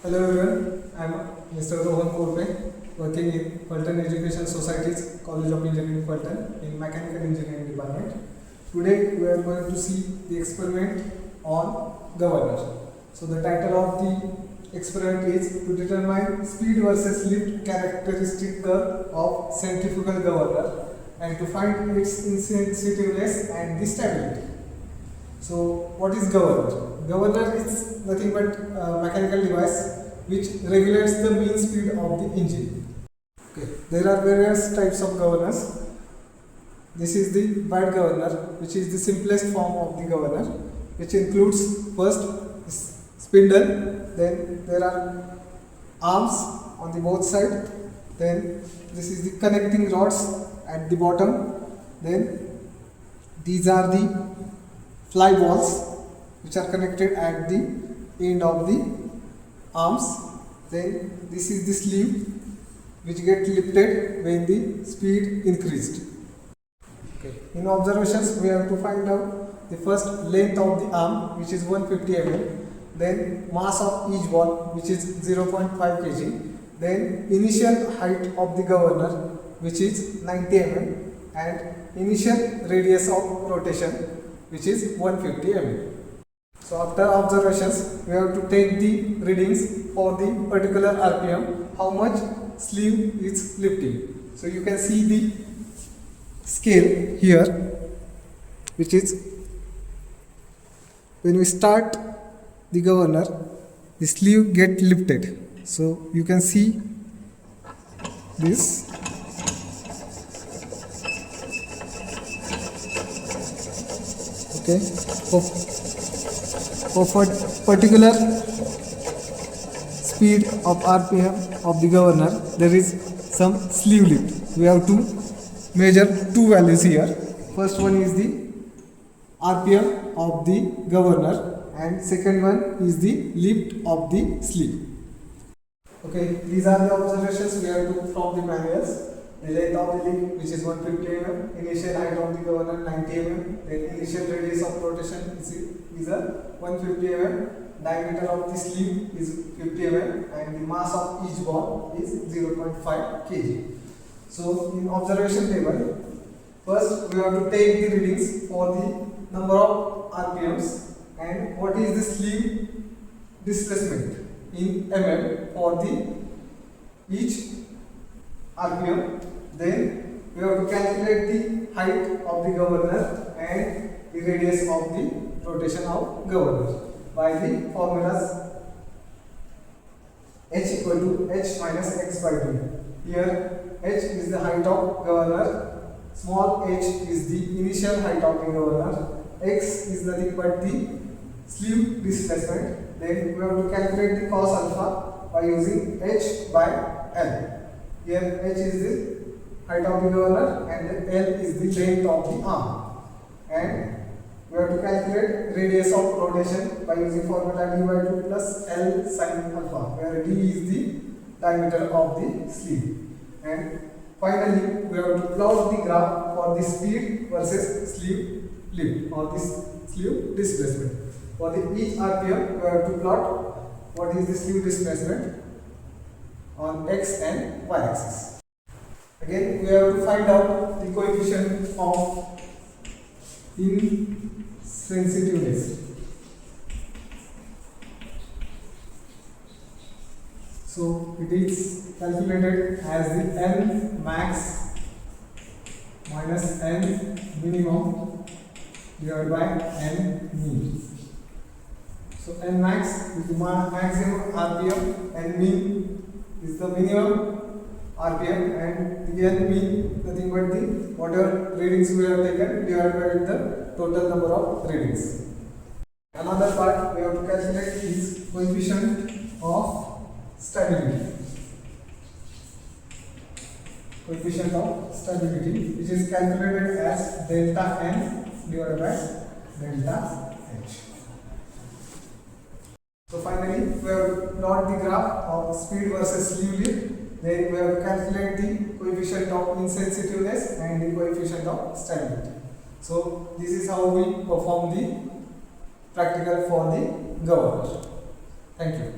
Hello everyone, I am Mr. Rohan Korpe, working in Fulton Education Society's College of Engineering Fulton in Mechanical Engineering Department. Today we are going to see the experiment on governor. So the title of the experiment is to determine speed versus lift characteristic curve of centrifugal governor and to find its insensitiveness and the stability. So what is governor? Governor is nothing but a mechanical device which regulates the mean speed of the engine. Okay. There are various types of governors. This is the bad governor, which is the simplest form of the governor, which includes first spindle, then there are arms on the both side, then this is the connecting rods at the bottom, then these are the fly balls which are connected at the end of the arms, then this is the sleeve which get lifted when the speed increased. Okay. In observations we have to find out the first length of the arm, which is 150 mm, then mass of each ball, which is 0.5 kg, then initial height of the governor, which is 90 mm, and initial radius of rotation, which is 150 mm. So after observations, we have to take the readings for the particular RPM, how much sleeve is lifting. So you can see the scale here, which is when we start the governor, the sleeve get lifted. So you can see this. Okay. For particular speed of RPM of the governor, there is some sleeve lift. We have to measure two values here. First one is the RPM of the governor and second one is the lift of the sleeve. Okay, these are the observations we have to from the manuals. The length of the link, which is 150 mm, initial height of the governor 90 mm, then initial radius of rotation is a 150 mm, diameter of the sleeve is 50 mm, and the mass of each ball is 0.5 kg. So in observation table, first we have to take the readings for the number of RPMs and what is the sleeve displacement in mm for the each RPM. Then we have to calculate the height of the governor and the radius of the rotation of governor by the formulas h equal to h minus x by 2. Here h is the height of governor, small h is the initial height of the governor, x is nothing but the sleeve displacement. Then we have to calculate the cos alpha by using h by l. Here h is the height of the governor and L is the length of the arm, and we have to calculate radius of rotation by using formula d by 2 plus L sin alpha, where d is the diameter of the sleeve. And finally we have to plot the graph for the speed versus sleeve lift or this sleeve displacement. For the each RPM we have to plot what is the sleeve displacement on x and y axis. Again, we have to find out the coefficient of insensitiveness. So it is calculated as the N max minus N minimum divided by N mean. So N max is the maximum RPM, N mean is the minimum RPM, and the N mean nothing but the whatever readings we have taken divided by the total number of readings. Another part we have to calculate is coefficient of stability. Coefficient of stability, which is calculated as delta N divided by delta H. So finally, we have plot the graph of speed versus sleeve lift. Then we have to calculate the coefficient of insensitiveness and the coefficient of stability. So this is how we perform the practical for the governor. Thank you.